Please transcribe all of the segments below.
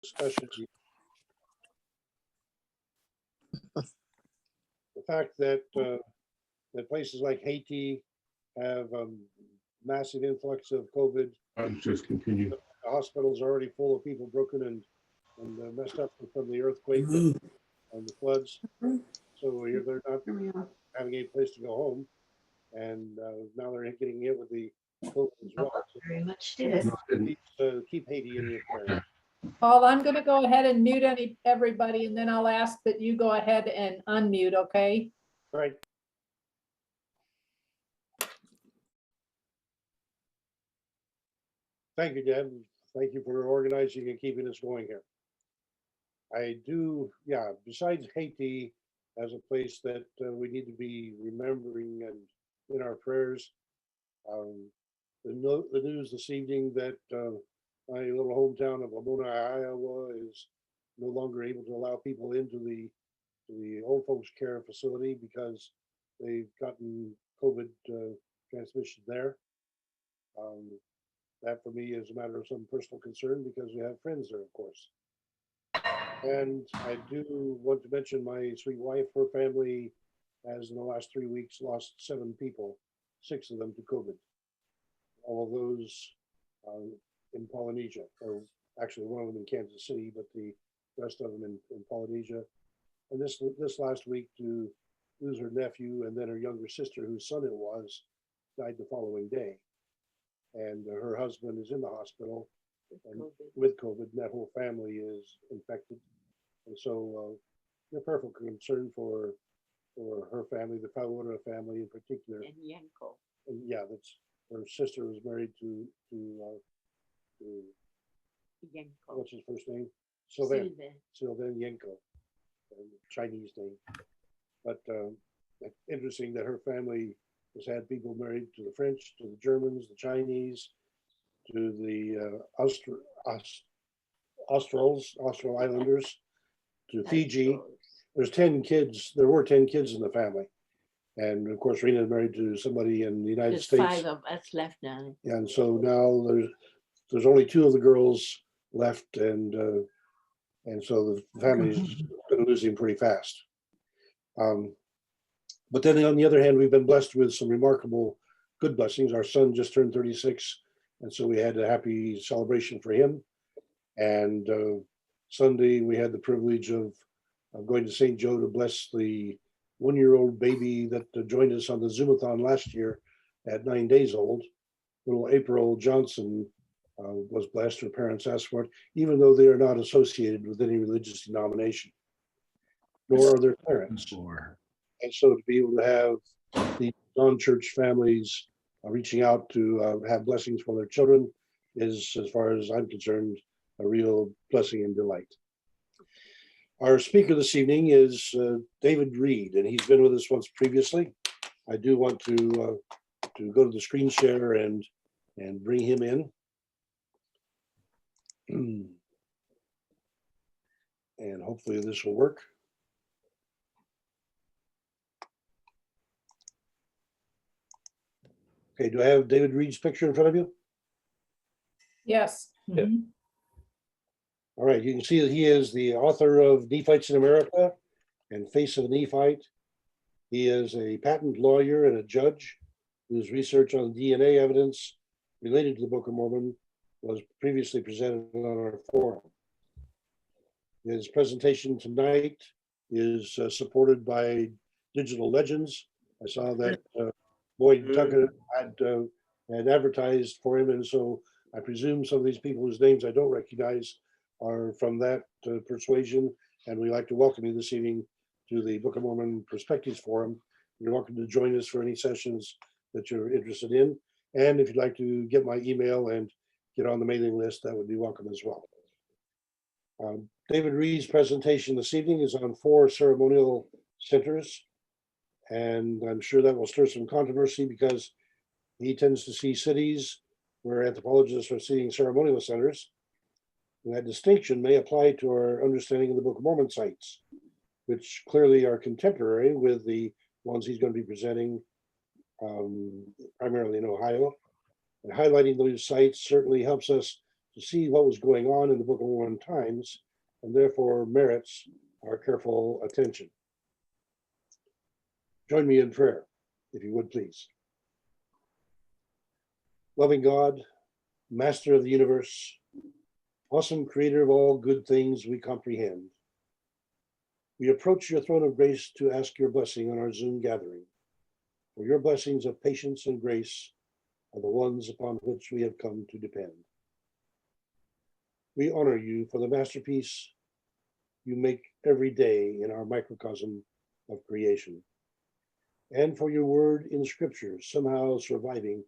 discussion. The fact that that places like Haiti have massive influx of COVID. Just continue. The hospitals are already full of people broken and messed up from the earthquake and the floods. So they're not having a place to go home, and now they're getting hit with the COVID as well. So Very much did. keep Haiti in your prayers. Paul, I'm going to go ahead and mute everybody, and then I'll ask that you go ahead and unmute, okay? All right. Thank you, Deb. Thank you for organizing and keeping us going here. I do, yeah, besides Haiti as a place that we need to be remembering and in our prayers, the news this evening that my little hometown of Lamona, Iowa is no longer able to allow people into the old folks care facility because they've gotten COVID transmission there. That for me is a matter of some personal concern because we have friends there, of course. And I do want to mention my sweet wife. Her family has in the last 3 weeks lost 7 people, 6 of them to COVID. All of those in Polynesia, or actually one of them in Kansas City, but the rest of them in Polynesia. And this last week to lose her nephew and then her younger sister, whose son it was, died the following day. And her husband is in the hospital with COVID, and that whole family is infected. And so we're prayerful concern for her family, the Paola family in particular. And Yanko. And yeah, that's her sister was married to Yanko. what's his first name? Sylvain Yanko, Chinese name. But it's interesting that her family has had people married to the French, to the Germans, the Chinese, to the Austral Islanders, to Fiji. There's 10 kids. There were 10 kids in the family. And of course, Rena is married to somebody in the United There's States. 5 of us left now. And so now there's only 2 of the girls left, and so the family's going to lose him pretty fast. But then on the other hand, we've been blessed with some remarkable good blessings. Our son just turned 36, and so we had a happy celebration for him. And Sunday, we had the privilege of going to St. Joe to bless the 1-year-old baby that joined us on the Zoomathon last year at 9 days old. Little April Johnson was blessed. Her parents asked for it, even though they are not associated with any religious denomination, nor are their parents. And so to be able to have the non-church families reaching out to have blessings for their children is, as far as I'm concerned, a real blessing and delight. Our speaker this evening is David Reed, and he's been with us once previously. I do want to go to the screen share and bring him in. And hopefully this will work. Okay, do I have David Reed's picture in front of you? Yes. Yeah. All right, you can see that he is the author of Nephites in America and Face of a Nephite. He is a patent lawyer and a judge whose research on DNA evidence related to the Book of Mormon was previously presented on our forum. His presentation tonight is supported by Digital Legends. I saw that Boyd Tucker had advertised for him, and so I presume some of these people whose names I don't recognize are from that persuasion, and we'd like to welcome you this evening to the Book of Mormon Perspectives Forum. You're welcome to join us for any sessions that you're interested in, and if you'd like to get my email and get on the mailing list, that would be welcome as well. David Reed's presentation this evening is on 4 ceremonial centers, and I'm sure that will stir some controversy because he tends to see cities where anthropologists are seeing ceremonial centers. And that distinction may apply to our understanding of the Book of Mormon sites, which clearly are contemporary with the ones he's going to be presenting primarily in Ohio. And highlighting those sites certainly helps us to see what was going on in the Book of Mormon times, and therefore merits our careful attention. Join me in prayer, if you would please. Loving God, Master of the universe, awesome creator of all good things we comprehend, we approach your throne of grace to ask your blessing on our Zoom gathering. For your blessings of patience and grace are the ones upon which we have come to depend. We honor you for the masterpiece you make every day in our microcosm of creation, and for your word in scripture somehow surviving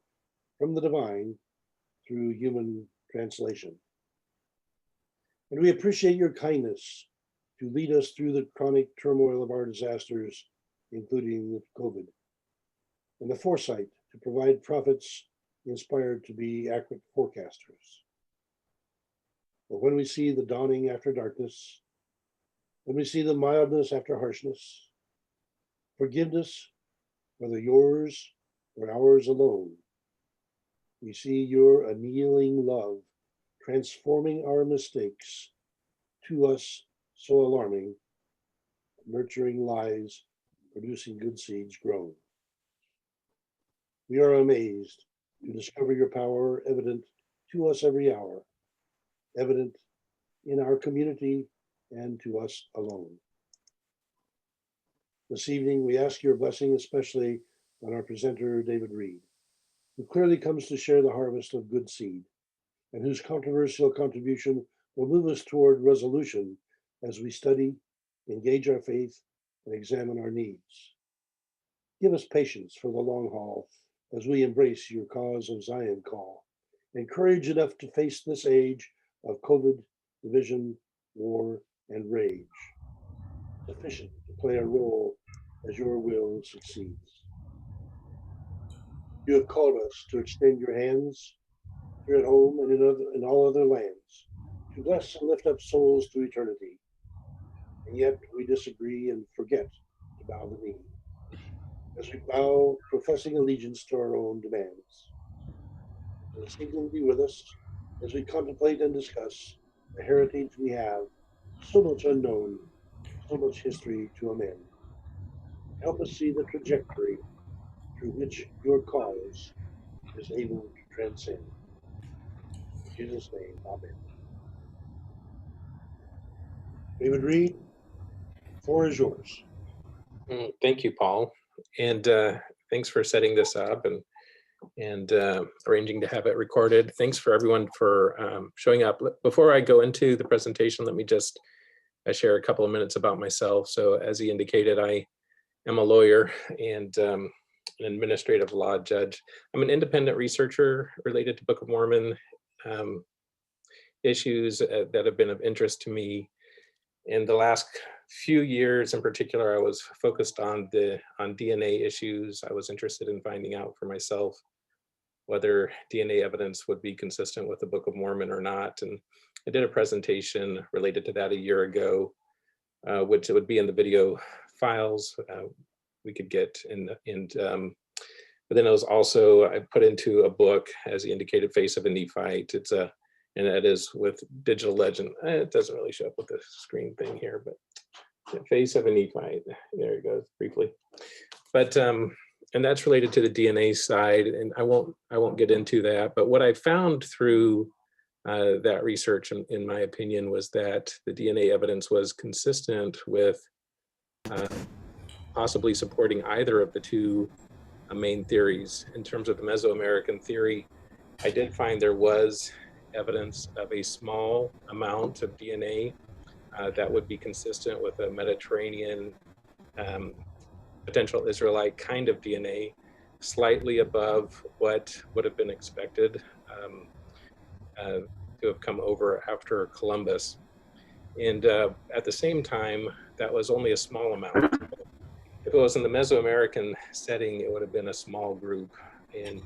from the divine through human translation. And we appreciate your kindness to lead us through the chronic turmoil of our disasters, including COVID, and the foresight to provide prophets inspired to be accurate forecasters. But when we see the dawning after darkness, when we see the mildness after harshness, forgiveness, whether yours or ours alone, we see your annealing love transforming our mistakes to us so alarming, nurturing lies, producing good seeds grown. We are amazed to discover your power evident to us every hour, evident in our community and to us alone. This evening, we ask your blessing, especially on our presenter, David Reed, who clearly comes to share the harvest of good seed, and whose controversial contribution will move us toward resolution as we study, engage our faith, and examine our needs. Give us patience for the long haul as we embrace your cause of Zion call, and courage enough to face this age of COVID, division, war, and rage, sufficient to play a role as your will succeeds. You have called us to extend your hands here at home and in all other lands, to bless and lift up souls to eternity. And yet we disagree and forget to bow the knee, as we bow, professing allegiance to our own demands. So this evening be with us as we contemplate and discuss the heritage we have, so much unknown, so much history to amend. Help us see the trajectory through which your cause is able to transcend. In Jesus' name, amen. David Reed, the floor is yours. Thank you, Paul, and thanks for setting this up and arranging to have it recorded. Thanks for everyone for showing up. Before I go into the presentation, let me just share a couple of minutes about myself. So as he indicated, I am a lawyer and an administrative law judge. I'm an independent researcher related to Book of Mormon issues that have been of interest to me. In the last few years in particular, I was focused on DNA issues. I was interested in finding out for myself whether DNA evidence would be consistent with the Book of Mormon or not. And I did a presentation related to that a year ago, which it would be in the video files we could get but then it was also, I put into a book, as he indicated, Face of a Nephite. And that is with Digital Legend. It doesn't really show up with the screen thing here, but yeah, Face of a Nephite. There it goes, briefly. But and that's related to the DNA side, and I won't get into that. But what I found through that research, in my opinion, was that the DNA evidence was consistent with possibly supporting either of the two main theories. In terms of the Mesoamerican theory, I did find there was evidence of a small amount of DNA that would be consistent with a Mediterranean potential Israelite kind of DNA, slightly above what would have been expected to have come over after Columbus. And at the same time, that was only a small amount. If it was in the Mesoamerican setting, it would have been a small group, and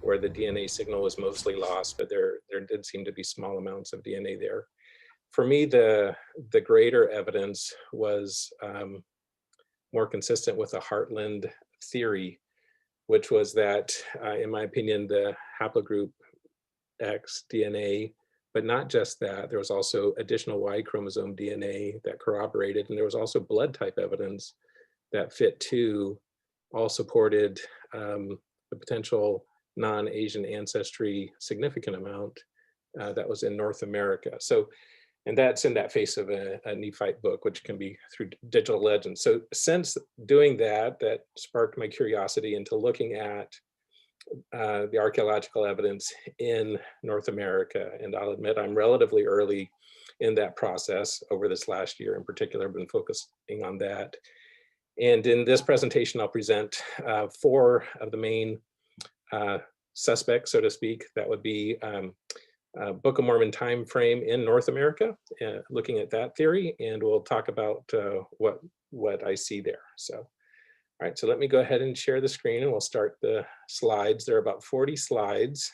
where the DNA signal was mostly lost, but there did seem to be small amounts of DNA there. For me, the greater evidence was more consistent with the Heartland theory, which was that, in my opinion, the haplogroup X DNA, but not just that. There was also additional Y chromosome DNA that corroborated, and there was also blood type evidence that FIT2 all supported the potential non-Asian ancestry significant amount that was in North America. So, and that's in that face of a Nephite book, which can be through digital legends. So since doing that, that sparked my curiosity into looking at the archaeological evidence in North America. And I'll admit I'm relatively early in that process. Over this last year in particular, I've been focusing on that. And in this presentation, I'll present 4 of the main suspects, so to speak. That would be Book of Mormon time frame in North America, looking at that theory, and we'll talk about what I see there. So, all right, so let me go ahead and share the screen, and we'll start the slides. There are about 40 slides,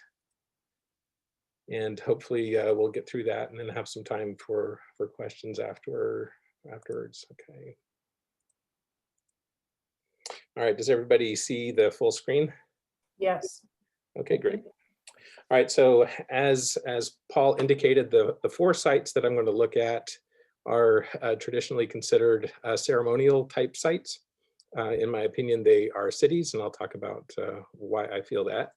and hopefully we'll get through that and then have some time for questions afterwards. Okay. All right, does everybody see the full screen? Yes. Okay, great. All right, so as Paul indicated, the 4 sites that I'm going to look at are traditionally considered ceremonial type sites. In my opinion, they are cities, and I'll talk about why I feel that.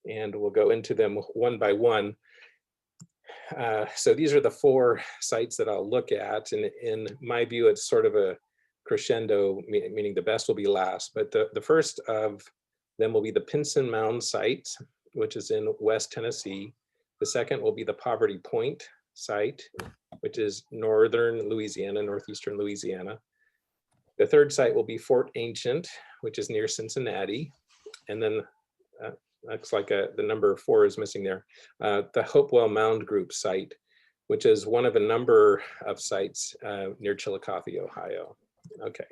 And we'll go into them one by one. So these are the 4 sites that I'll look at. And in my view, it's sort of a crescendo, meaning the best will be last. But the first of them will be the Pinson Mound site, which is in West Tennessee. The second will be the Poverty Point site, which is northern Louisiana, northeastern Louisiana. The third site will be Fort Ancient, which is near Cincinnati. And then looks like the number 4 is missing there. The Hopewell Mound Group site, which is one of a number of sites near Chillicothe, Ohio. Okay.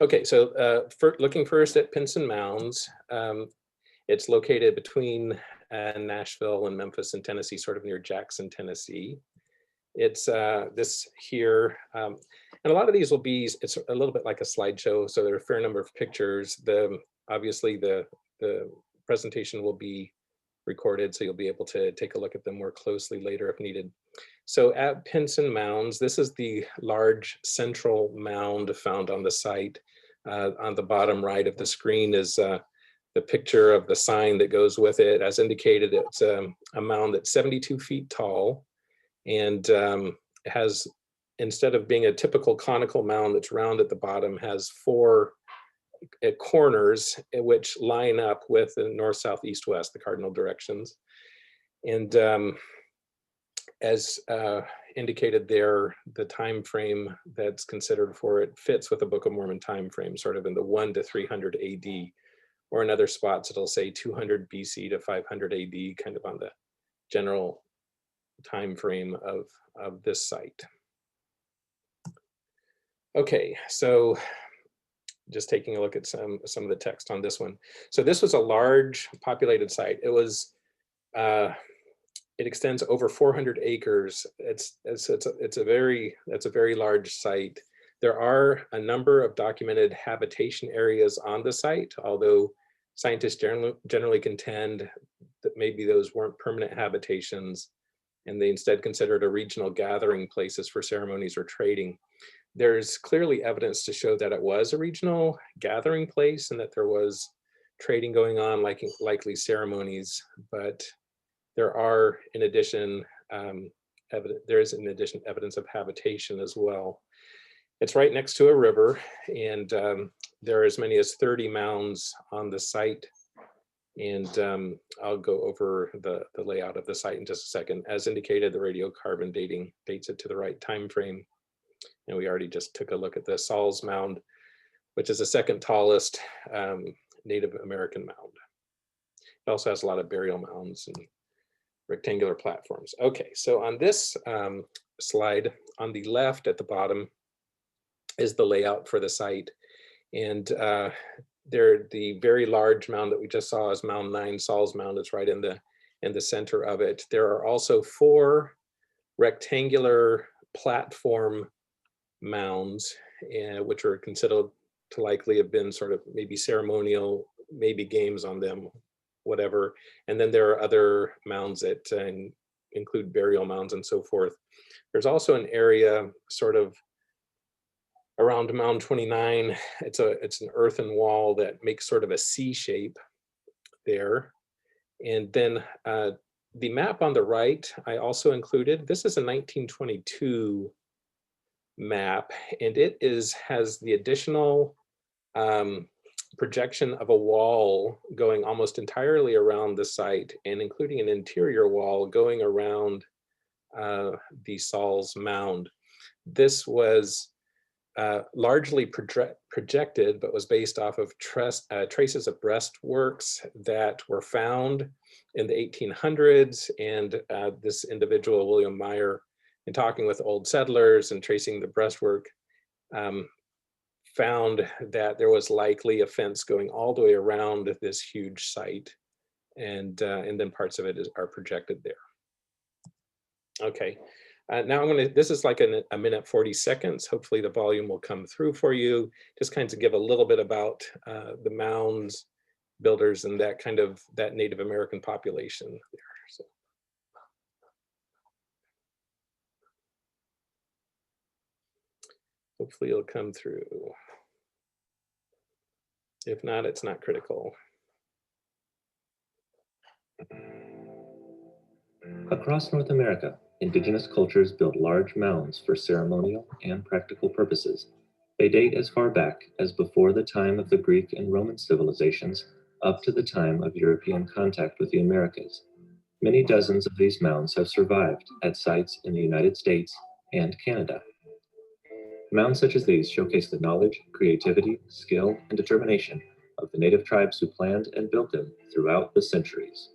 Okay, so looking first at Pinson Mounds, it's located between Nashville and Memphis in Tennessee, sort of near Jackson, Tennessee. It's this here, and a lot of these will be, it's a little bit like a slideshow, so there are a fair number of pictures. Obviously the presentation will be recorded, so you'll be able to take a look at them more closely later if needed. So at Pinson Mounds, this is the large central mound found on the site. On the bottom right of the screen is the picture of the sign that goes with it. As indicated, it's a mound that's 72 feet tall, and has, instead of being a typical conical mound that's round at the bottom, has 4 corners which line up with the north, south, east, west, the cardinal directions. And as indicated there, the time frame that's considered for it fits with the Book of Mormon time frame, sort of in the 1 to 300 AD, or in other spots it'll say 200 BC to 500 AD, kind of on the general time frame of this site. Okay, so just taking a look at some of the text on this one. So this was a large populated site. It was it extends over 400 acres. It's a very large site. There are a number of documented habitation areas on the site, although scientists generally contend that maybe those weren't permanent habitations, and they instead considered a regional gathering places for ceremonies or trading. There's clearly evidence to show that it was a regional gathering place and that there was trading going on, likely ceremonies, but there are, in addition, evidence of habitation as well. It's right next to a river, and there are as many as 30 mounds on the site. And I'll go over the layout of the site in just a second. As indicated, the radiocarbon dating dates it to the right time frame. And we already just took a look at the Saul's Mound, which is the second tallest Native American mound. It also has a lot of burial mounds and rectangular platforms. Okay, so on this slide, on the left at the bottom is the layout for the site. And the very large mound that we just saw is Mound 9, Saul's Mound. It's right in the center of it. There are also 4 rectangular platform mounds, which are considered to likely have been sort of maybe ceremonial maybe games on them, whatever. And then there are other mounds that include burial mounds and so forth. There's also an area sort of around Mound 29. It's an earthen wall that makes sort of a C shape there. And then the map on the right, I also included. This is a 1922 map, and it has the additional projection of a wall going almost entirely around the site, and including an interior wall going around the Saul's Mound. This was largely projected, but was based off of traces of breastworks that were found in the 1800s. And this individual, William Meyer, in talking with old settlers and tracing the breastwork, found that there was likely a fence going all the way around this huge site. And then parts of it are projected there. Okay. Now this is like a minute 40 seconds. Hopefully the volume will come through for you. Just kind of give a little bit about the mounds, builders, and that Native American population there. So. Hopefully it'll come through. If not, it's not critical. Across North America, indigenous cultures built large mounds for ceremonial and practical purposes. They date as far back as before the time of the Greek and Roman civilizations up to the time of European contact with the Americas. Many dozens of these mounds have survived at sites in the United States and Canada. Mounds such as these showcase the knowledge, creativity, skill, and determination of the native tribes who planned and built them throughout the centuries.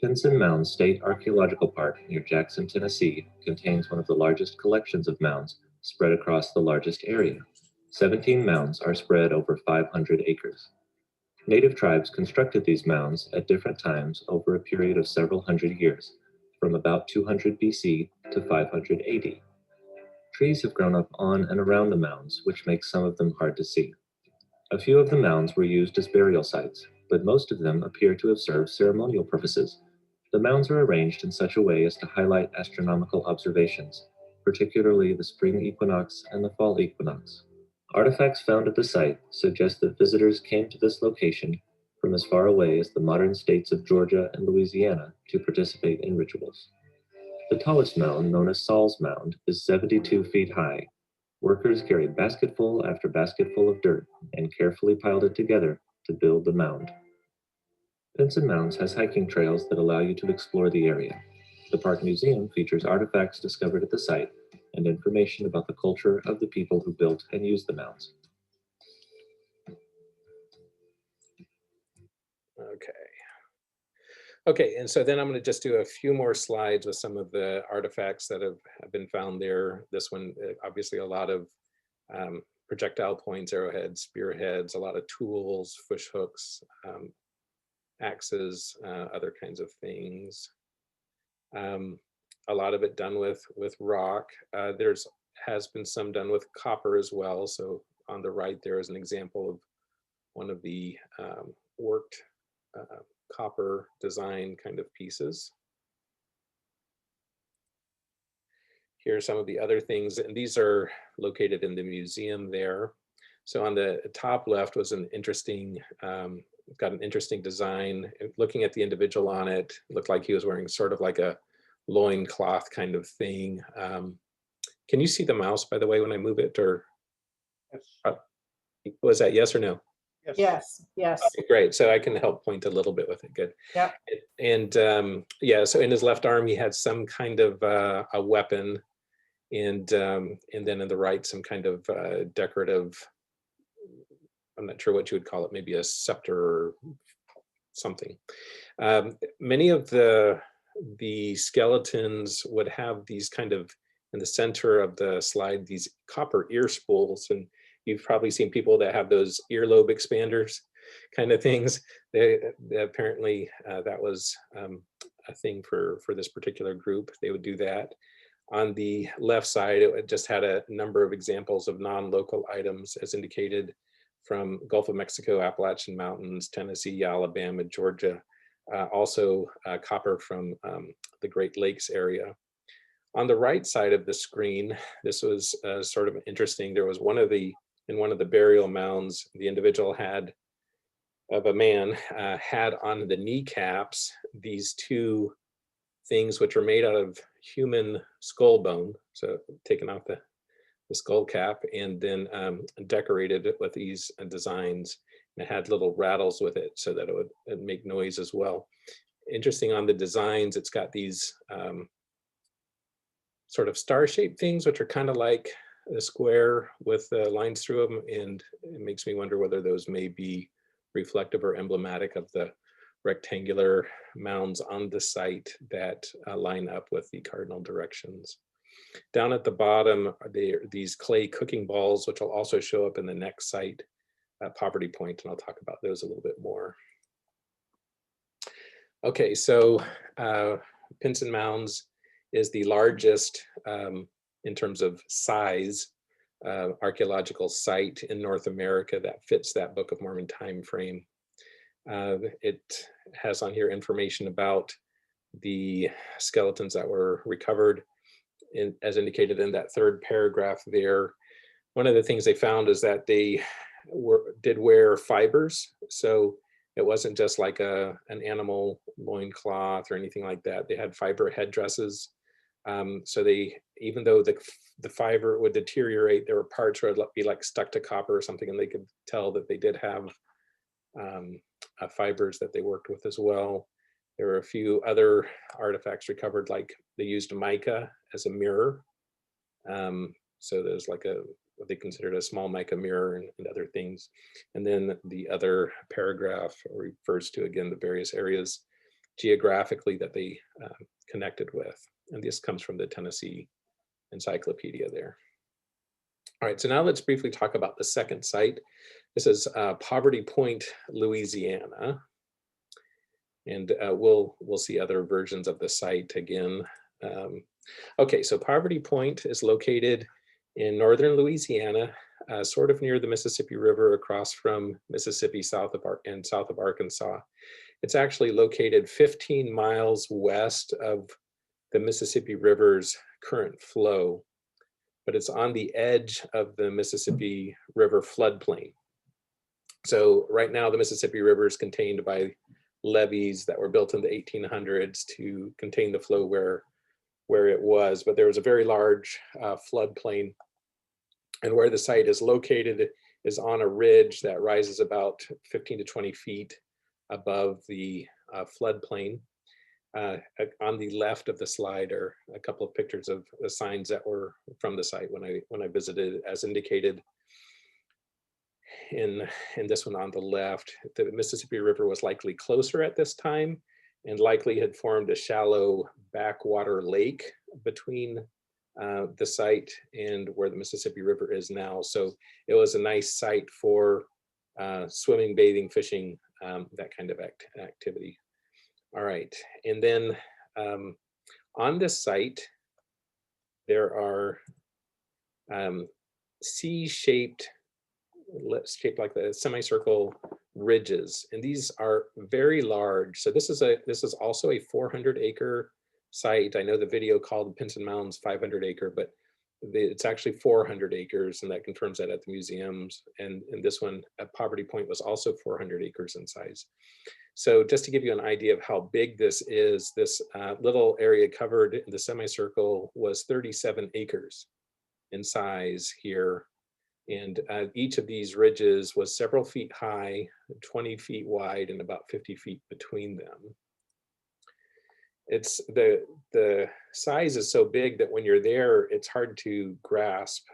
Pinson Mound State Archaeological Park near Jackson, Tennessee, contains one of the largest collections of mounds spread across the largest area. 17 mounds are spread over 500 acres. Native tribes constructed these mounds at different times over a period of several hundred years, from about 200 BC to 500 AD. Trees have grown up on and around the mounds, which makes some of them hard to see. A few of the mounds were used as burial sites, but most of them appear to have served ceremonial purposes. The mounds are arranged in such a way as to highlight astronomical observations, particularly the spring equinox and the fall equinox. Artifacts found at the site suggest that visitors came to this location from as far away as the modern states of Georgia and Louisiana to participate in rituals. The tallest mound, known as Saul's Mound, is 72 feet high. Workers carried basketful after basketful of dirt and carefully piled it together to build the mound. Pinson Mounds has hiking trails that allow you to explore the area. The park museum features artifacts discovered at the site and information about the culture of the people who built and used the mounds. Okay, and so then I'm going to just do a few more slides with some of the artifacts that have been found there. This one, obviously a lot of projectile points, arrowheads, spearheads, a lot of tools, fish hooks, axes, other kinds of things. A lot of it done with rock. Has been some done with copper as well. So on the right there is an example of one of the worked copper design kind of pieces. Here are some of the other things, and these are located in the museum there. So on the top left was an interesting, got an interesting design. Looking at the individual on it, looked like he was wearing sort of like a loincloth kind of thing. Can you see the mouse, by the way, when I move it, or Yes. Was that yes or no? Yes, yes. Okay, great. So I can help point a little bit with it. Good. Yeah. And yeah, so in his left arm, he had some kind of a weapon, and then in the right, some kind of decorative, I'm not sure what you would call it, maybe a scepter or something. Many of the skeletons would have these kind of, in the center of the slide, these copper ear spools, and you've probably seen people that have those earlobe expanders kind of things. They apparently that was a thing for this particular group. They would do that. On the left side, it just had a number of examples of non-local items as indicated. from Gulf of Mexico, Appalachian Mountains, Tennessee, Alabama, Georgia, also copper from the Great Lakes area. On the right side of the screen, this was sort of interesting. There was in one of the burial mounds, the individual had on the kneecaps these two things which were made out of human skull bone, so taken off the skull cap, and then decorated it with these designs. And it had little rattles with it so that it would make noise as well. Interesting on the designs, it's got these sort of star-shaped things, which are kind of like a square with lines through them, and it makes me wonder whether those may be reflective or emblematic of the rectangular mounds on the site that line up with the cardinal directions. Down at the bottom are these clay cooking balls, which will also show up in the next site at Poverty Point, and I'll talk about those a little bit more. Okay, so Pinson Mounds is the largest in terms of size archaeological site in North America that fits that Book of Mormon time frame. It has on here information about the skeletons that were recovered, as indicated in that third paragraph there. One of the things they found is that they did wear fibers, so it wasn't just like an animal loincloth or anything like that. They had fiber headdresses. So they, even though the fiber would deteriorate, there were parts where it would be like stuck to copper or something, and they could tell that they did have fibers that they worked with as well. There were a few other artifacts recovered, like they used mica as a mirror. So there's like what they considered a small mica mirror and other things. And then the other paragraph refers to, again, the various areas geographically that they connected with. And this comes from the Tennessee Encyclopedia there. All right, so now let's briefly talk about the second site. This is Poverty Point, Louisiana. And we'll see other versions of the site again. Okay, so Poverty Point is located in northern Louisiana, sort of near the Mississippi River, across from Mississippi, south of Arkansas. It's actually located 15 miles west of the Mississippi River's current flow, but it's on the edge of the Mississippi River floodplain. So right now the Mississippi River is contained by levees that were built in the 1800s to contain the flow where it was, but there was a very large floodplain, and where the site is located is on a ridge that rises about 15 to 20 feet above the floodplain. On the left of the slide are a couple of pictures of the signs that were from the site when I visited, as indicated in this one on the left. The Mississippi River was likely closer at this time and likely had formed a shallow backwater lake between the site and where the Mississippi River is now. So it was a nice site for swimming, bathing, fishing, that kind of activity. All right, and then on this site, there are C-shaped, shaped like the semicircle ridges, and these are very large. So this is also a 400-acre site. I know the video called Pinson Mounds 500-acre, but it's actually 400 acres, and that confirms that at the museums. And this one at Poverty Point was also 400 acres in size. So just to give you an idea of how big this is, this little area covered in the semicircle was 37 acres in size here. And each of these ridges was several feet high, 20 feet wide, and about 50 feet between them. It's the size is so big that when you're there, it's hard to grasp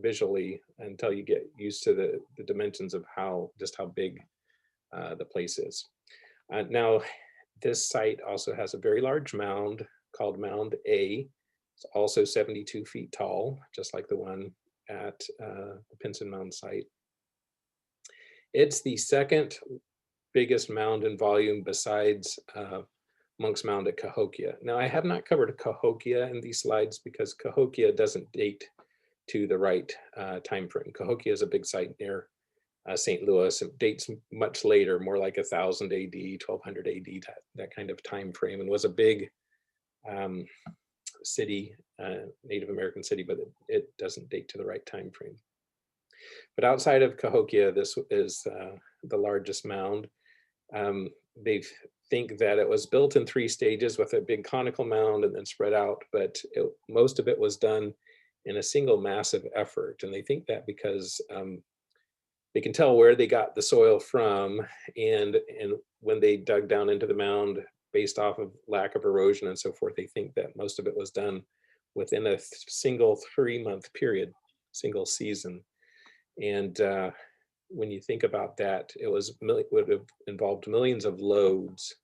visually until you get used to the dimensions of just how big the place is. Now, this site also has a very large mound called Mound A. It's also 72 feet tall, just like the one at the Pinson Mound site. It's the second biggest mound in volume besides Monk's Mound at Cahokia. Now, I have not covered Cahokia in these slides because Cahokia doesn't date to the right time frame. Cahokia is a big site near St. Louis. It dates much later, more like 1000 AD, 1200 AD, that kind of time frame, and was a big city, Native American city, but it doesn't date to the right time frame. But outside of Cahokia, this is the largest mound. They think that it was built in 3 stages with a big conical mound and then spread out, but most of it was done in a single massive effort. And they think that because they can tell where they got the soil from, and when they dug down into the mound based off of lack of erosion and so forth, they think that most of it was done within a single 3-month period, single season. And when you think about that, it would have involved millions of loads,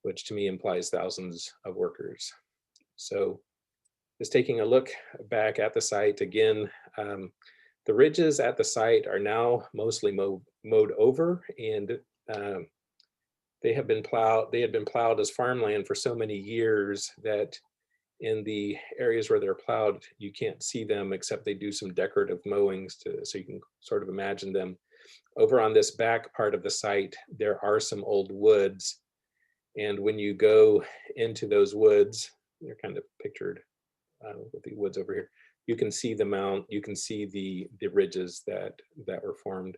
which to me implies thousands of workers. So just taking a look back at the site again, the ridges at the site are now mostly mowed over, and they had been plowed as farmland for so many years that in the areas where they're plowed, you can't see them except they do some decorative mowings so you can sort of imagine them. Over on this back part of the site, there are some old woods. And when you go into those woods, they're kind of pictured with the woods over here, you can see the mound, you can see the ridges that were formed.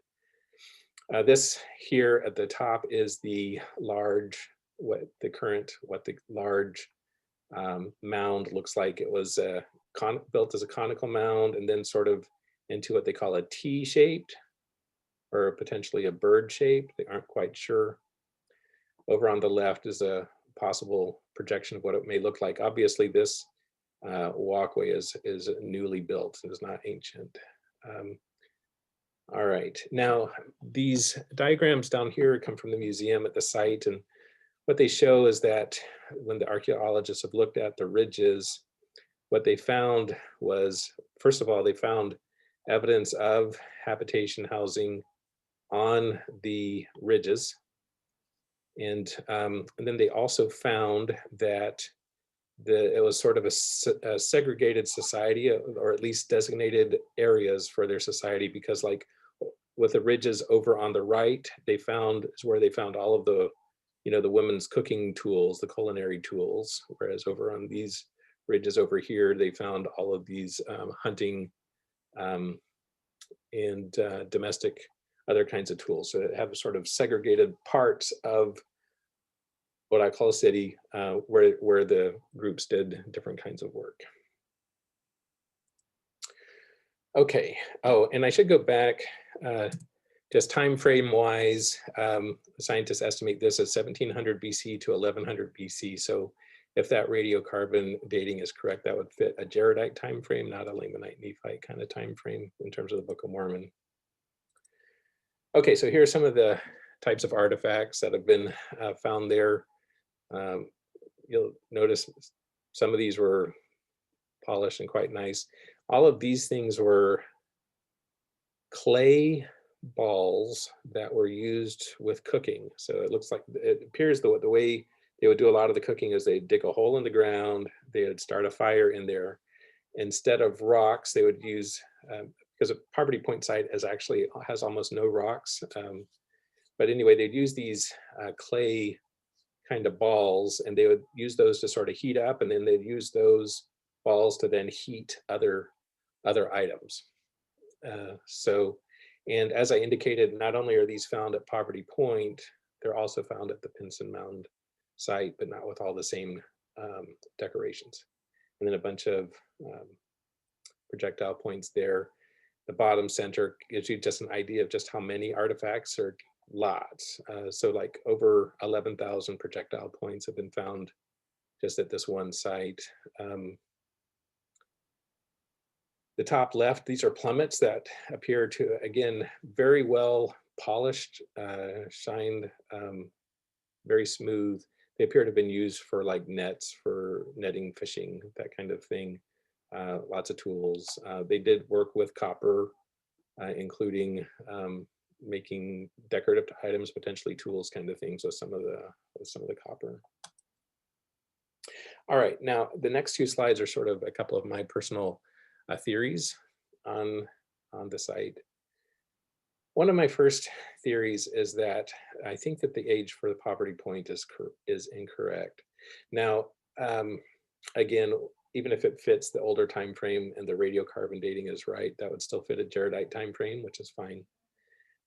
This here at the top is the large, what the large mound looks like. It was built as a conical mound and then sort of into what they call a T-shaped or potentially a bird shape. They aren't quite sure. Over on the left is a possible projection of what it may look like. Obviously, this walkway is newly built. It is not ancient. All right, now these diagrams down here come from the museum at the site, and what they show is that when the archaeologists have looked at the ridges, what they found was, first of all, they found evidence of habitation housing on the ridges. And then they also found that it was sort of a segregated society, or at least designated areas for their society, because like with the ridges over on the right, is where they found all of the, the women's cooking tools, the culinary tools, whereas over on these ridges over here, they found all of these hunting and domestic other kinds of tools. So they have sort of segregated parts of what I call a city, where the groups did different kinds of work. Okay, oh, and I should go back, just time frame wise, scientists estimate this as 1700 BC to 1100 BC. So if that radiocarbon dating is correct, that would fit a Jaredite time frame, not a Lamanite Nephite kind of time frame in terms of the Book of Mormon. Okay, so here are some of the types of artifacts that have been found there. You'll notice some of these were polished and quite nice. All of these things were clay balls that were used with cooking. So it looks like, it appears the way they would do a lot of the cooking is they dig a hole in the ground, they would start a fire in there. Instead of rocks, they would use, because a Poverty Point site has almost no rocks. But anyway, they'd use these clay kind of balls, and they would use those to sort of heat up, and then they'd use those balls to then heat other items. And as I indicated, not only are these found at Poverty Point, they're also found at the Pinson Mound site, but not with all the same decorations. And then a bunch of projectile points there. The bottom center gives you just an idea of just how many artifacts are lots. So like over 11,000 projectile points have been found just at this one site. The top left, these are plummets that appear to, again, very well polished, shined, very smooth. They appear to have been used for like nets, for netting, fishing, that kind of thing. Lots of tools. They did work with copper, including making decorative items, potentially tools, kind of things with some of the copper. All right, now the next 2 slides are sort of a couple of my personal theories on the site. One of my first theories is that I think that the age for the poverty point is incorrect. Now, again, even if it fits the older time frame and the radiocarbon dating is right, that would still fit a jaredite time frame, which is fine.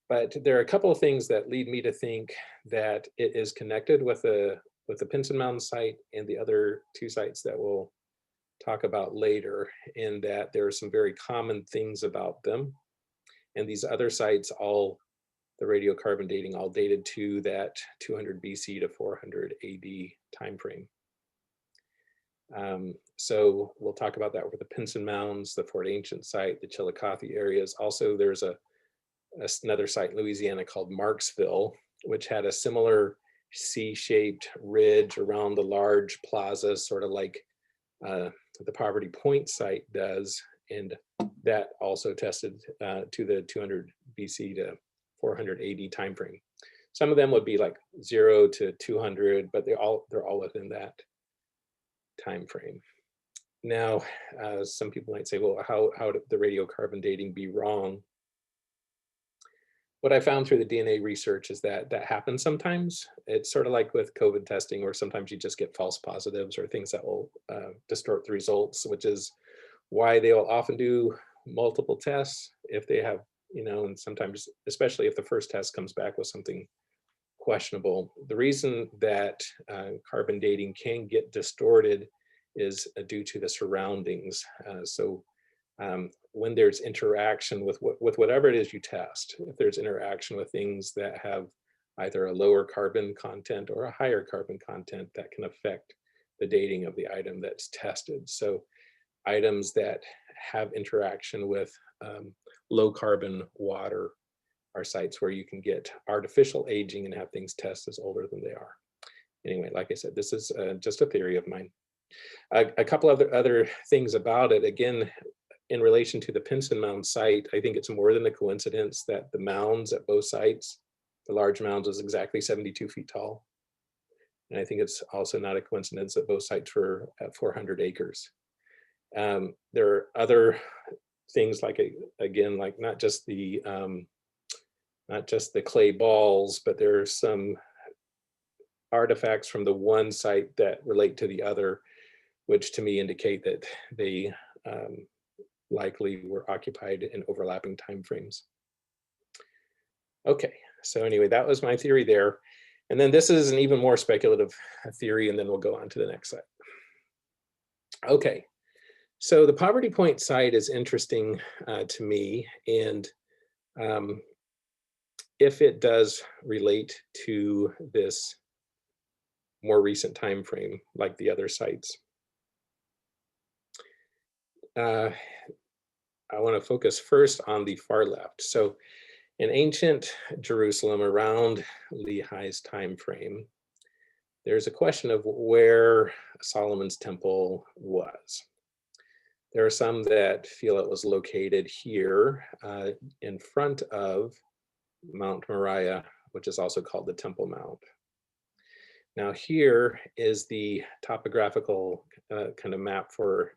But there are a couple of things that lead me to think that it is connected with the Pinson Mountain site and the other two sites that we'll talk about later, in that there are some very common things about them. And these other sites, all the radiocarbon dating, all dated to that 200 BC to 400 AD timeframe. So we'll talk about that with the Pinson Mounds, the Fort Ancient site, the Chillicothe areas. Also, there's another site in Louisiana called Marksville, which had a similar C-shaped ridge around the large plaza, sort of like the Poverty Point site does. And that also tested to the 200 BC to 400 AD timeframe. Some of them would be like 0 to 200, but they're all within that time frame. Now, some people might say, well, how did the radiocarbon dating be wrong? What I found through the DNA research is that that happens sometimes. It's sort of like with COVID testing, where sometimes you just get false positives or things that will distort the results, which is why they will often do multiple tests if they have, and sometimes, especially if the first test comes back with something questionable. The reason that carbon dating can get distorted is due to the surroundings. When there's interaction with whatever it is you test, if there's interaction with things that have either a lower carbon content or a higher carbon content, that can affect the dating of the item that's tested. So items that have interaction with low carbon water are sites where you can get artificial aging and have things test as older than they are. Anyway, like I said, this is just a theory of mine. A couple other things about it, again, in relation to the Pinson Mound site, I think it's more than a coincidence that the mounds at both sites, the large mounds, is exactly 72 feet tall. And I think it's also not a coincidence that both sites were at 400 acres. There are other things like, again, like not just the clay balls, but there are some artifacts from the one site that relate to the other, which to me indicate that they likely were occupied in overlapping timeframes. Okay, so anyway, that was my theory there. And then this is an even more speculative theory, and then we'll go on to the next slide. Okay, so the Poverty Point site is interesting to me, and if it does relate to this more recent time frame like the other sites. I want to focus first on the far left. So in ancient Jerusalem, around Lehi's time frame, there's a question of where Solomon's temple was. There are some that feel it was located here in front of Mount Moriah, which is also called the Temple Mount. Now here is the topographical kind of map for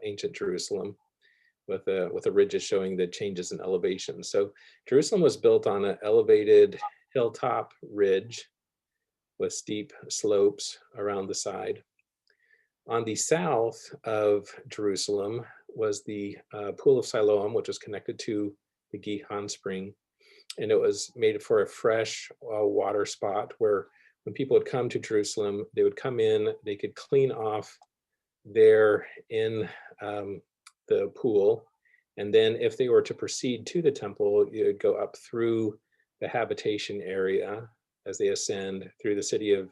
ancient Jerusalem, with the ridges showing the changes in elevation. So Jerusalem was built on an elevated hilltop ridge with steep slopes around the side. On the south of Jerusalem was the Pool of Siloam, which was connected to the Gihon Spring. And it was made for a fresh water spot where when people would come to Jerusalem, they would come in, they could clean off there in the pool. And then if they were to proceed to the temple, you would go up through the habitation area as they ascend through the city of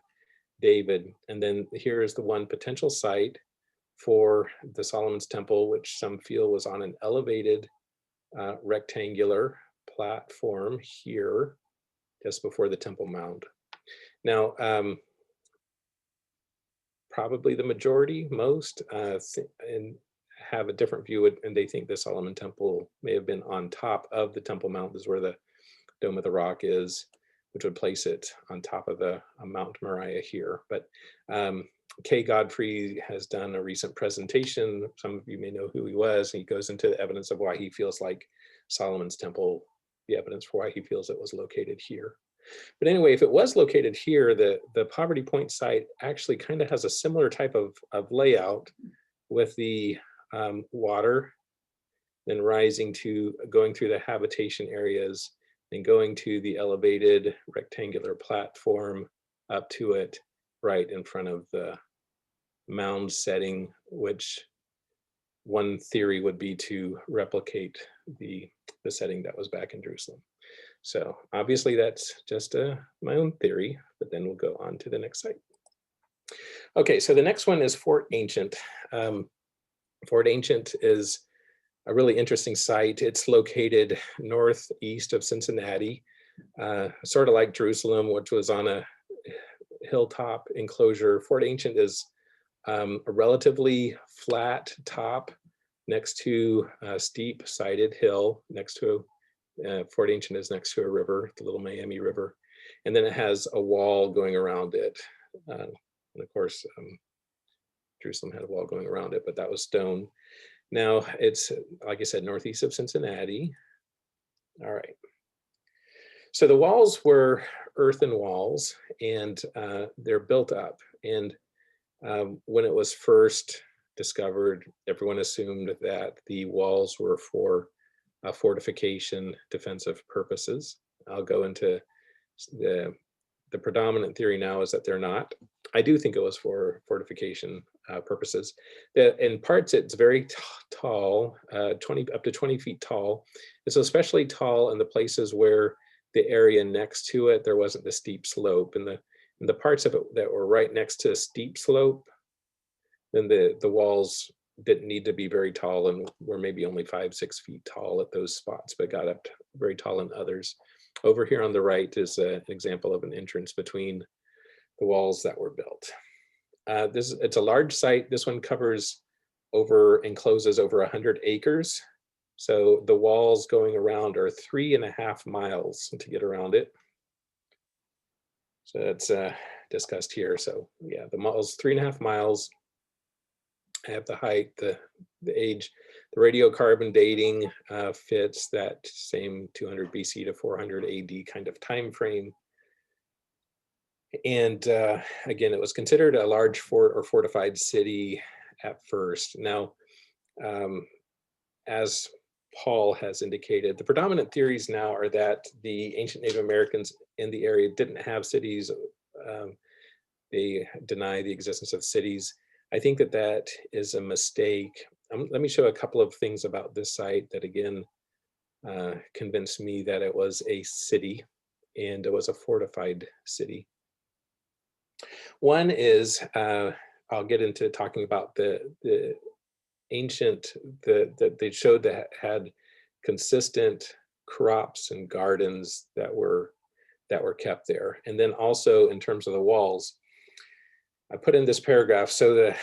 David. And then here is the one potential site for the Solomon's temple, which some feel was on an elevated rectangular platform here, just before the Temple Mount. Now, probably the majority, most, have a different view, and they think the Solomon Temple may have been on top of the Temple Mount. This is where the Dome of the Rock is, which would place it on top of the Mount Moriah here. But Kay Godfrey has done a recent presentation. Some of you may know who he was. And he goes into the evidence of why he feels like Solomon's Temple the evidence for why he feels it was located here. But anyway, if it was located here, the Poverty Point site actually kind of has a similar type of layout, with the water then rising to going through the habitation areas and going to the elevated rectangular platform up to it right in front of the mound setting, which one theory would be to replicate the setting that was back in Jerusalem. So obviously that's just my own theory, but then we'll go on to the next site. Okay, so the next one is Fort Ancient. Fort Ancient is a really interesting site. It's located northeast of Cincinnati, sort of like Jerusalem, which was on a hilltop enclosure. Fort Ancient is a relatively flat top next to a steep sided hill. Next to Fort Ancient is next to a river, the Little Miami River, and then it has a wall going around it. And of course, Jerusalem had a wall going around it, but that was stone. Now it's, like I said, northeast of Cincinnati. All right. So the walls were earthen walls, and they're built up. And when it was first discovered, everyone assumed that the walls were for fortification, defensive purposes. I'll go into the predominant theory now is that they're not. I do think it was for fortification purposes. In parts, it's very tall, up to 20 feet tall. It's especially tall in the places where the area next to it, there wasn't the steep slope. And the parts of it that were right next to a steep slope, then the walls didn't need to be very tall and were maybe only 5-6 feet tall at those spots, but got up very tall in others. Over here on the right is an example of an entrance between the walls that were built. It's a large site. This one encloses over 100 acres. So the walls going around are 3.5 miles to get around it. So it's discussed here. So yeah, the mall's 3.5 miles. I have the height, the age, the radiocarbon dating fits that same 200 BC to 400 AD kind of time frame. And again, it was considered a large fort or fortified city at first. Now, as Paul has indicated, the predominant theories now are that the ancient Native Americans in the area didn't have cities. They deny the existence of cities. I think that is a mistake. Let me show a couple of things about this site that again convinced me that it was a city and it was a fortified city. One is, I'll get into talking about the ancient, that they showed that had consistent crops and gardens that were kept there. And then also in terms of the walls, I put in this paragraph so that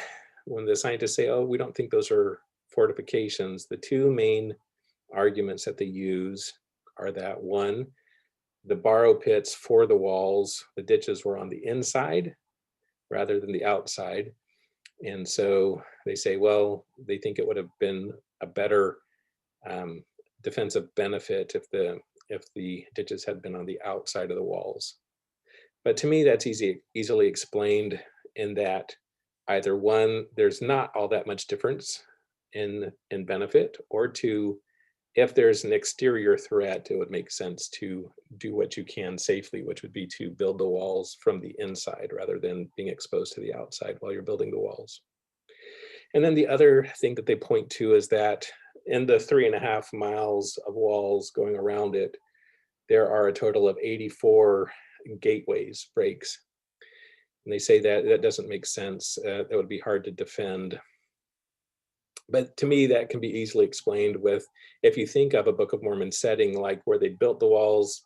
when the scientists say, oh, we don't think those are fortifications, the two main arguments that they use are that one, the borrow pits for the walls, the ditches were on the inside rather than the outside. And so they say, well, they think it would have been a better defensive benefit if the ditches had been on the outside of the walls. But to me, that's easily explained in that either one, there's not all that much difference in benefit, or two, if there's an exterior threat, it would make sense to do what you can safely, which would be to build the walls from the inside rather than being exposed to the outside while you're building the walls. And then the other thing that they point to is that in the 3.5 miles of walls going around it, there are a total of 84 gateways, breaks. And they say that that doesn't make sense. That would be hard to defend. But to me, that can be easily explained with, if you think of a Book of Mormon setting, like where they built the walls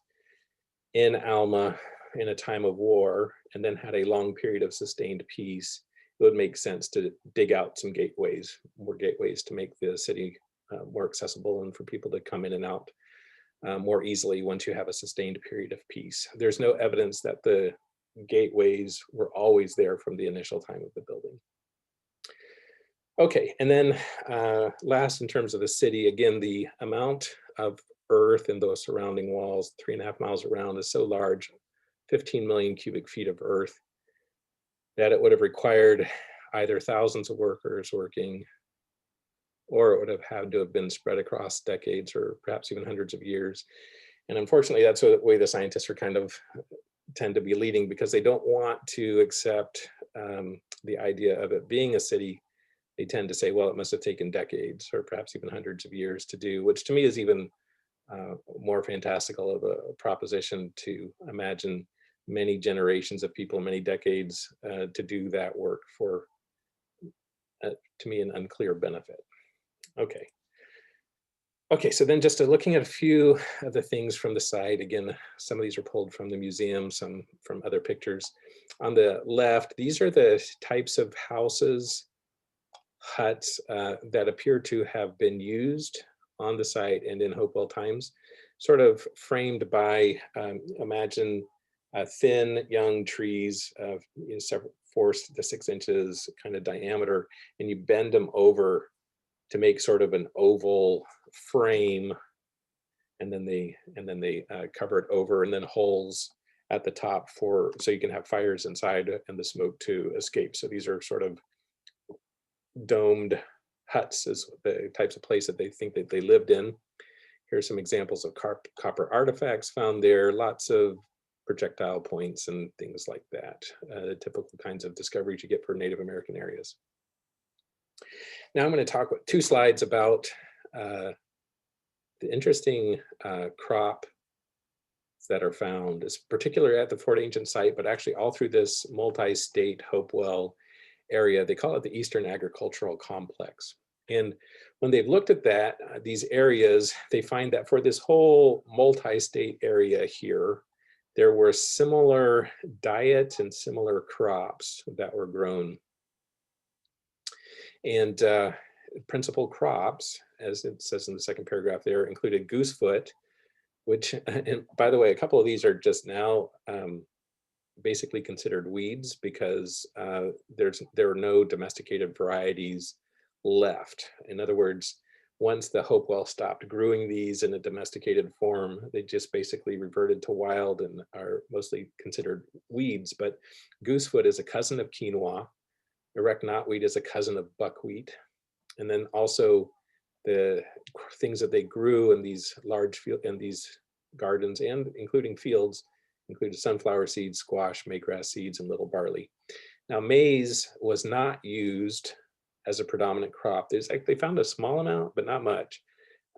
in Alma in a time of war and then had a long period of sustained peace, it would make sense to dig out some gateways, more gateways to make the city more accessible and for people to come in and out more easily once you have a sustained period of peace. There's no evidence that the gateways were always there from the initial time of the building. Okay, and then last in terms of the city, again, the amount of earth in those surrounding walls, 3.5 miles around, is so large, 15 million cubic feet of earth, that it would have required either thousands of workers working, or it would have had to have been spread across decades or perhaps even hundreds of years. And unfortunately, that's the way the scientists are kind of tend to be leading, because they don't want to accept the idea of it being a city. They tend to say, well, it must have taken decades or perhaps even hundreds of years to do, which to me is even more fantastical of a proposition, to imagine many generations of people, many decades to do that work for, to me, an unclear benefit. Okay. Okay, so then just looking at a few of the things from the site. Again, some of these are pulled from the museum, some from other pictures. On the left, these are the types of houses, huts that appear to have been used on the site and in Hopewell times, sort of framed by, imagine thin young trees of several 4 to 6 inches kind of diameter, and you bend them over to make sort of an oval frame, and then they cover it over, and then holes at the top so you can have fires inside and the smoke to escape. So these are sort of domed huts, is the types of place that they think that they lived in. Here's some examples of copper artifacts found there, lots of projectile points and things like that, the typical kinds of discoveries you get for Native American areas. Now I'm going to talk with 2 slides about the interesting crop that are found, is particularly at the Fort Ancient site, but actually all through this multi-state Hopewell area. They call it the Eastern Agricultural Complex. And when they've looked at that, these areas, they find that for this whole multi-state area here, there were similar diet and similar crops that were grown. And principal crops, as it says in the second paragraph there, included goosefoot, which, and by the way, a couple of these are just now basically considered weeds, because there are no domesticated varieties left. In other words, once the Hopewell stopped growing these in a domesticated form, they just basically reverted to wild and are mostly considered weeds. But goosefoot is a cousin of quinoa. Erect knotweed is a cousin of buckwheat. And then also the things that they grew in these large in these gardens, and including fields, included sunflower seeds, squash, maygrass seeds, and little barley. Now, maize was not used as a predominant crop. They found a small amount, but not much.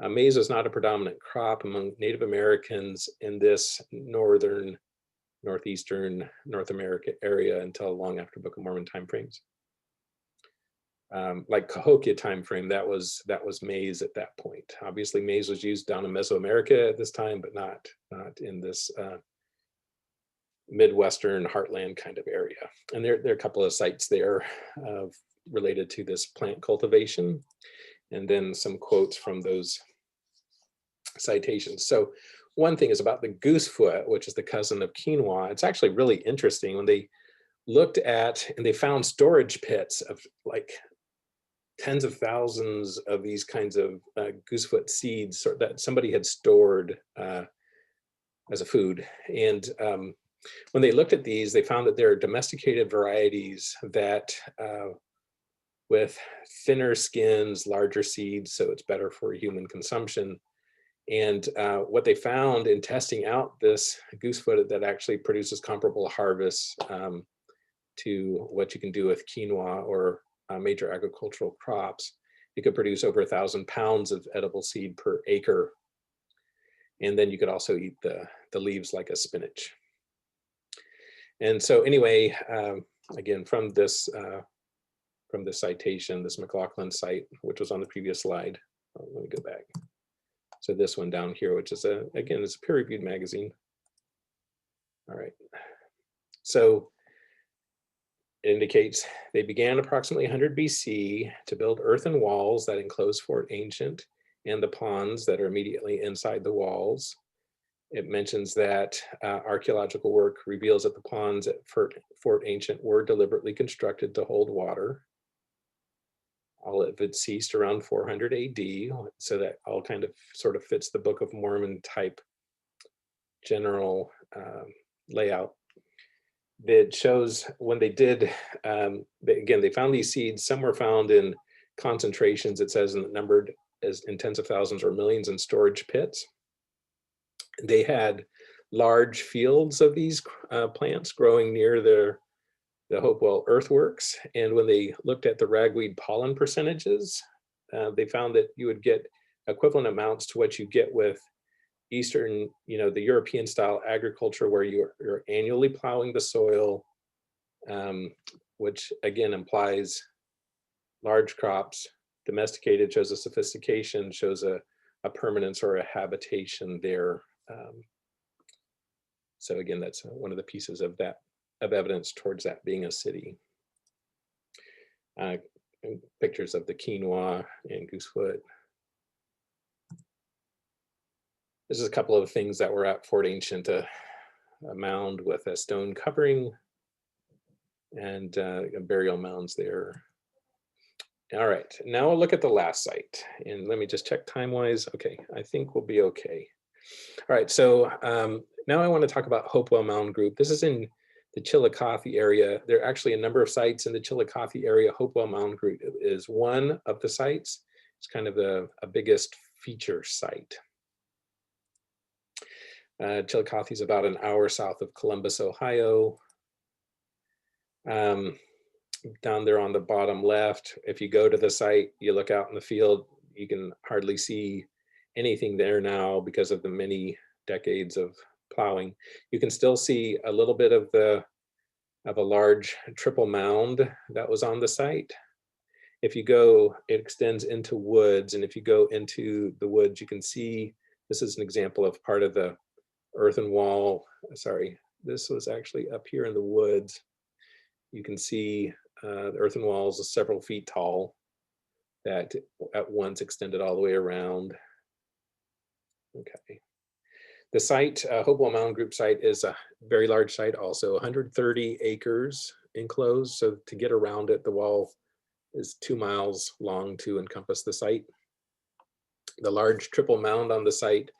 Maize was not a predominant crop among Native Americans in this northeastern North America area until long after Book of Mormon timeframes. Like Cahokia timeframe, that was maize at that point. Obviously, maize was used down in Mesoamerica at this time, but not in this Midwestern Heartland kind of area. And there are a couple of sites there related to this plant cultivation, and then some quotes from those citations. So one thing is about the goosefoot, which is the cousin of quinoa. It's actually really interesting when they looked at, and they found storage pits of like tens of thousands of these kinds of goosefoot seeds that somebody had stored as a food. And when they looked at these, they found that there are domesticated varieties that with thinner skins, larger seeds, so it's better for human consumption. And what they found in testing out this goosefoot that actually produces comparable harvests to what you can do with quinoa or major agricultural crops, it could produce over 1,000 pounds of edible seed per acre. And then you could also eat the leaves like a spinach. And so anyway, again, from this citation, this McLaughlin site, which was on the previous slide, let me go back. So this one down here, which is again, it's a peer-reviewed magazine. All right. So it indicates they began approximately 100 BC to build earthen walls that enclose Fort Ancient and the ponds that are immediately inside the walls. It mentions that archaeological work reveals that the ponds at Fort Ancient were deliberately constructed to hold water. all of it ceased around 400 AD. So that all kind of sort of fits the Book of Mormon type general layout. That shows when they did, again, they found these seeds. Some were found in concentrations, it says, and numbered as in tens of thousands or millions in storage pits. They had large fields of these plants growing near the Hopewell earthworks. And when they looked at the ragweed pollen percentages, they found that you would get equivalent amounts to what you get with Eastern, the European style agriculture, where you're annually plowing the soil, which again implies large crops. Domesticated shows a sophistication, shows a permanence or a habitation there. So again, that's one of the pieces of evidence towards that being a city. And pictures of the quinoa and goosefoot. This is a couple of things that were at Fort Ancient, a mound with a stone covering and burial mounds there. All right, now we'll look at the last site. And let me just check time-wise. Okay, I think we'll be okay. All right, so now I want to talk about Hopewell Mound Group. This is in the Chillicothe area. There are actually a number of sites in the Chillicothe area. Hopewell Mound Group is one of the sites. It's kind of a biggest feature site. Chillicothe is about an hour south of Columbus, Ohio. Down there on the bottom left, if you go to the site, you look out in the field, you can hardly see anything there now because of the many decades of plowing. You can still see a little bit of a large triple mound that was on the site. If you go, it extends into woods, and if you go into the woods, you can see this is an example of part of the earthen wall. Sorry, this was actually up here in the woods. You can see the earthen walls are several feet tall that at once extended all the way around. Okay. The site, Hopewell Mound Group site, is a very large site also, 130 acres enclosed. So to get around it, the wall is 2 miles long to encompass the site. The large triple mound on the site,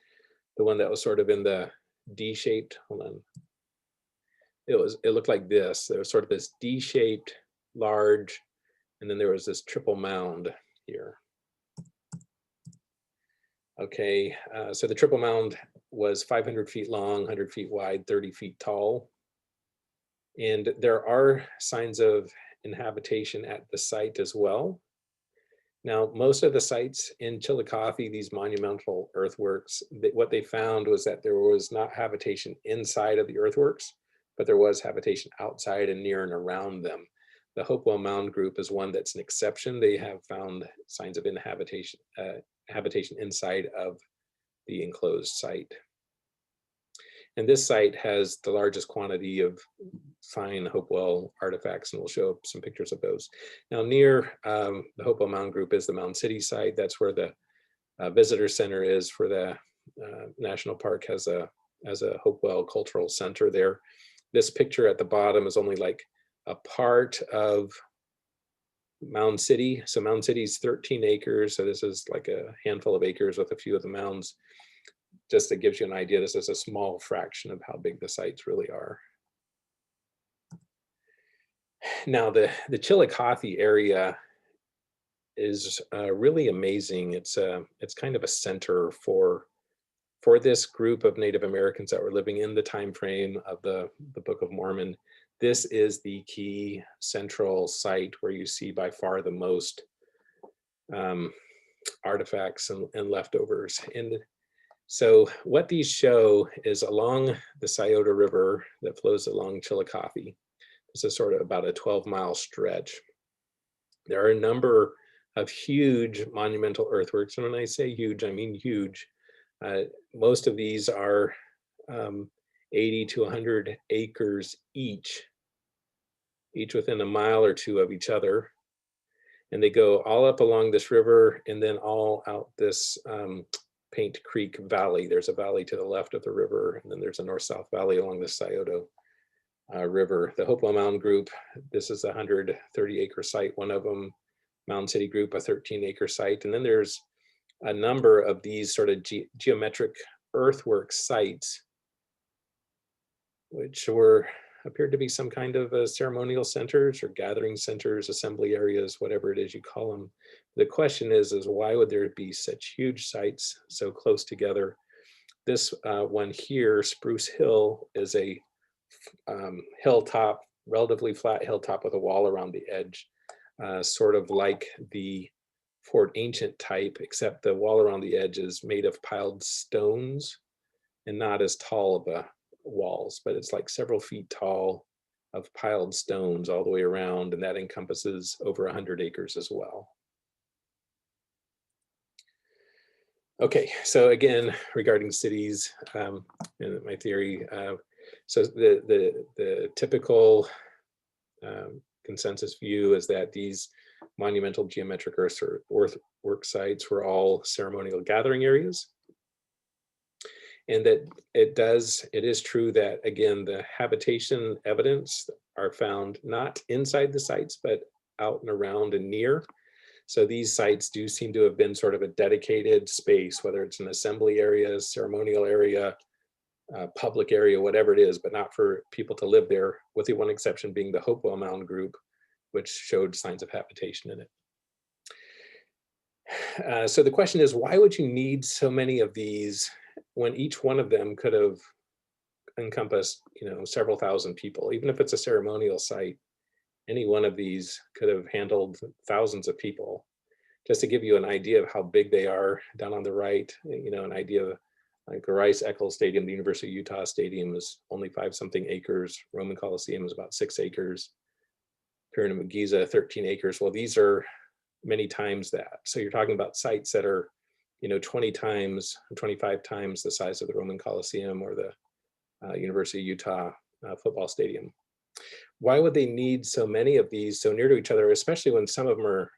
the one that was sort of in the D-shaped, hold on. It looked like this. There was sort of this D-shaped, large, and then there was this triple mound here. Okay, so the triple mound was 500 feet long, 100 feet wide, 30 feet tall. And there are signs of inhabitation at the site as well. Now, most of the sites in Chillicothe, these monumental earthworks, what they found was that there was not habitation inside of the earthworks, but there was habitation outside and near and around them. The Hopewell Mound Group is one that's an exception. They have found signs of habitation inside of the enclosed site. And this site has the largest quantity of fine Hopewell artifacts, and we'll show some pictures of those. Now near the Hopewell Mound Group is the Mound City site. That's where the visitor center is for the National Park, has a Hopewell Cultural Center there. This picture at the bottom is only like a part of Mound City. So Mound City is 13 acres. So this is like a handful of acres with a few of the mounds. Just to give you an idea, this is a small fraction of how big the sites really are. Now the Chillicothe area is really amazing. It's kind of a center for this group of Native Americans that were living in the time frame of the Book of Mormon. This is the key central site where you see by far the most artifacts and leftovers. And so what these show is along the Scioto River that flows along Chillicothe. This is sort of about a 12-mile stretch. There are a number of huge monumental earthworks. And when I say huge, I mean huge. Most of these are 80 to 100 acres each within a mile or two of each other. And they go all up along this river and then all out this Paint Creek Valley. There's a valley to the left of the river, and then there's a north-south valley along the Scioto River. The Hopewell Mound Group, this is a 130-acre site, one of them. Mound City Group, a 13-acre site. And then there's a number of these sort of geometric earthwork sites, which appeared to be some kind of ceremonial centers or gathering centers, assembly areas, whatever it is you call them. The question is why would there be such huge sites so close together? This one here, Spruce Hill, is a hilltop, relatively flat hilltop with a wall around the edge, sort of like the Fort Ancient type, except the wall around the edge is made of piled stones and not as tall of a walls, but it's like several feet tall of piled stones all the way around, and that encompasses over 100 acres as well. Okay, so again, regarding cities, and my theory, so the typical consensus view is that these monumental geometric earthwork sites were all ceremonial gathering areas. And that it is true that, again, the habitation evidence are found not inside the sites, but out and around and near. So these sites do seem to have been sort of a dedicated space, whether it's an assembly area, ceremonial area, public area, whatever it is, but not for people to live there, with the one exception being the Hopewell Mound group, which showed signs of habitation in it. So the question is, why would you need so many of these when each one of them could have encompassed, several thousand people? Even if it's a ceremonial site, any one of these could have handled thousands of people. Just to give you an idea of how big they are, down on the right, an idea of like the Rice-Eccles Stadium, the University of Utah Stadium is only 5-something acres. Roman Coliseum is about 6 acres. Pyramid of Giza, 13 acres. Well, these are many times that. So you're talking about sites that are 20 times, 25 times the size of the Roman Coliseum or the University of Utah football stadium. Why would they need so many of these so near to each other, especially when some of them are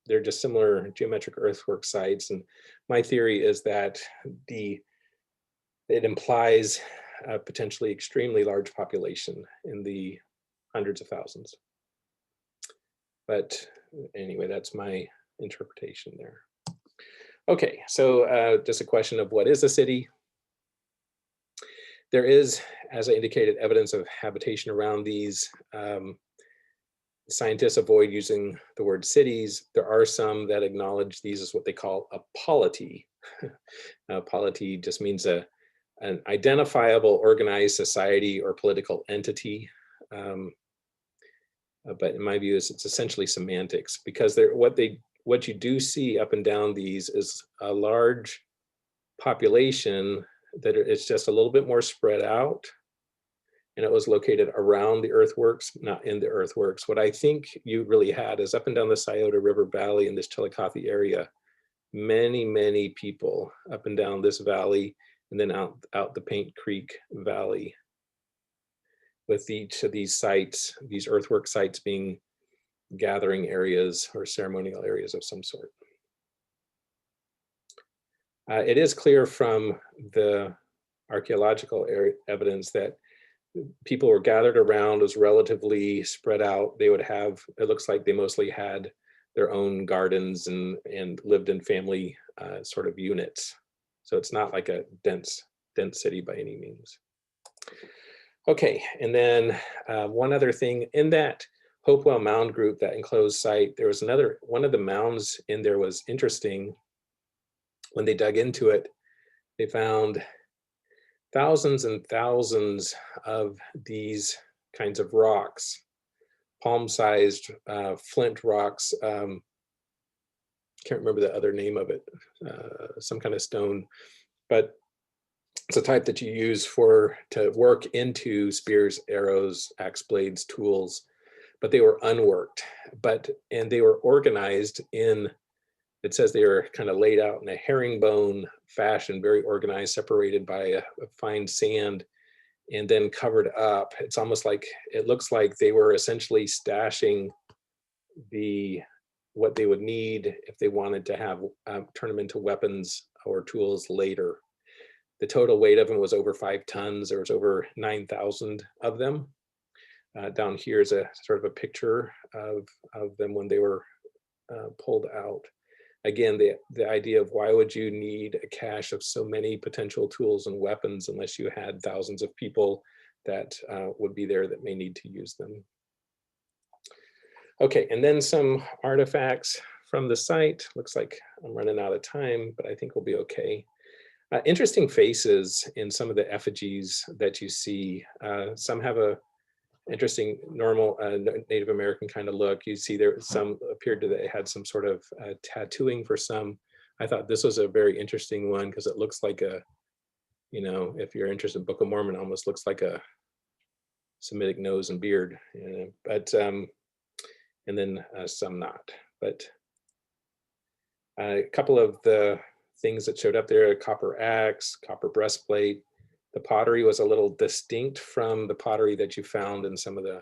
they're just similar geometric earthwork sites? And my theory is that it implies a potentially extremely large population in the hundreds of thousands. But anyway, that's my interpretation there. Okay, so just a question of what is a city? There is, as I indicated, evidence of habitation around these. Scientists avoid using the word cities. There are some that acknowledge these as what they call a polity. Polity just means an identifiable organized society or political entity. But in my view, it's essentially semantics, because what you do see up and down these is a large population that it's just a little bit more spread out, and it was located around the earthworks, not in the earthworks. What I think you really had is up and down the Scioto River Valley in this Chillicothe area, many, many people up and down this valley, and then out the Paint Creek Valley, with each of these sites, these earthwork sites, being gathering areas or ceremonial areas of some sort. It is clear from the archaeological evidence that people were gathered around, was relatively spread out. They would have, it looks like they mostly had their own gardens and lived in family sort of units. So it's not like a dense city by any means. Okay, and then one other thing, in that Hopewell Mound group, that enclosed site, there was one of the mounds in there was interesting. When they dug into it, they found thousands and thousands of these kinds of rocks, palm-sized flint rocks. Can't remember the other name of it, some kind of stone, but it's a type that you use to work into spears, arrows, axe blades, tools, but they were unworked. And they were organized in, it says they were kind of laid out in a herringbone fashion, very organized, separated by a fine sand, and then covered up. It's almost like, it looks like they were essentially stashing what they would need if they wanted to have turn them into weapons or tools later. The total weight of them was over 5 tons. There was over 9,000 of them. Down here is a sort of a picture of them when they were pulled out. Again, the idea of why would you need a cache of so many potential tools and weapons unless you had thousands of people that would be there that may need to use them. Okay, and then some artifacts from the site. Looks like I'm running out of time, but I think we'll be okay. Interesting faces in some of the effigies that you see. Some have a interesting normal Native American kind of look. You see there some appeared to they had some sort of tattooing for some. I thought this was a very interesting one because it looks like a, you know, if you're interested in Book of Mormon, almost looks like a Semitic nose and beard. You know, but and then some not. But a couple of the things that showed up there: a copper axe, copper breastplate. The pottery was a little distinct from the pottery that you found in some of the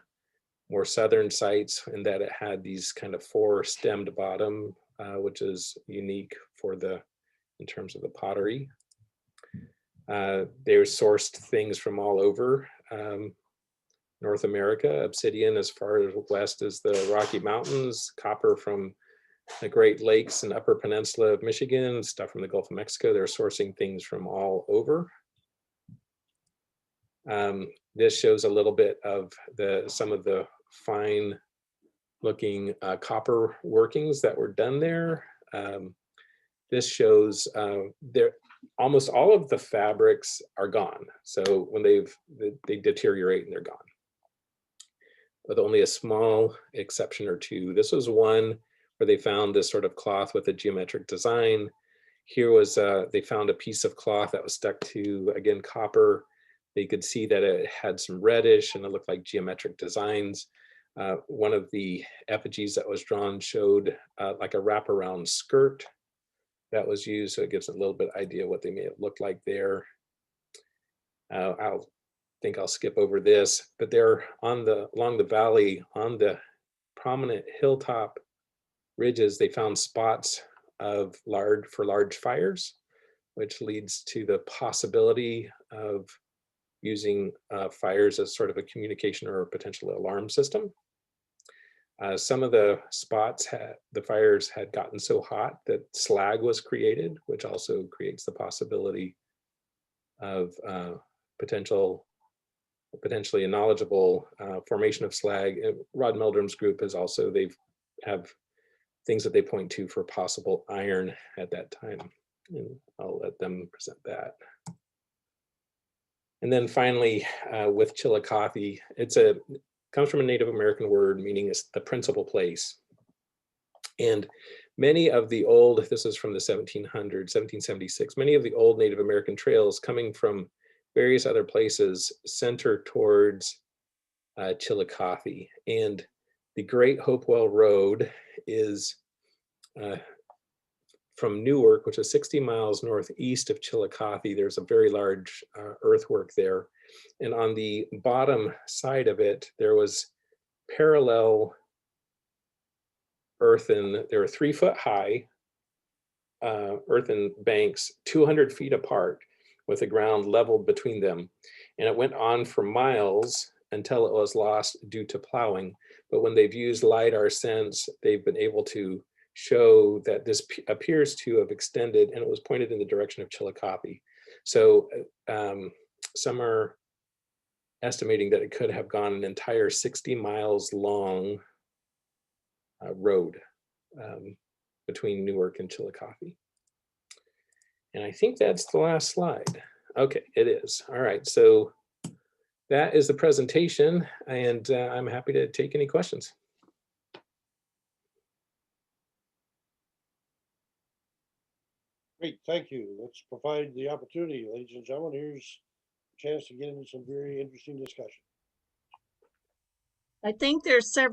more southern sites, in that it had these kind of 4-stemmed bottom, which is unique for in terms of the pottery. They sourced things from all over North America, obsidian as far west as the Rocky Mountains, copper from the Great Lakes and Upper Peninsula of Michigan, stuff from the Gulf of Mexico. They're sourcing things from all over. This shows a little bit of some of the fine looking copper workings that were done there. This shows almost all of the fabrics are gone. So when they deteriorate and they're gone, with only a small exception or two. This was one where they found this sort of cloth with a geometric design. Here was, they found a piece of cloth that was stuck to, again, copper. They could see that it had some reddish and it looked like geometric designs. One of the effigies that was drawn showed like a wraparound skirt that was used. So it gives a little bit idea what they may have looked like there. I'll skip over this, but they're along the valley, on the prominent hilltop ridges, they found spots of large fires, which leads to the possibility of using fires as sort of a communication or a potential alarm system. Some of the spots the fires had gotten so hot that slag was created, which also creates the possibility of potentially a knowledgeable formation of slag. Rod Meldrum's group is also, they have things that they point to for possible iron at that time. And I'll let them present that. And then finally, with Chillicothe, comes from a Native American word meaning it's the principal place. And many of the old, this is from the 1700s, 1776, many of the old Native American trails coming from various other places center towards Chillicothe. And the Great Hopewell Road is from Newark, which is 60 miles northeast of Chillicothe. There's a very large earthwork there. And on the bottom side of it, there was parallel earthen, there were 3-foot high earthen banks, 200 feet apart, with the ground leveled between them. And it went on for miles until it was lost due to plowing. But when they've used LiDAR since, they've been able to show that this appears to have extended, and it was pointed in the direction of Chillicothe. So some are estimating that it could have gone an entire 60 miles long road between Newark and Chillicothe. And I think that's the last slide. Okay, it is. All right, so that is the presentation, and I'm happy to take any questions. Great, thank you. Let's provide the opportunity, ladies and gentlemen. Here's a chance to get into some very interesting discussion. I think there's several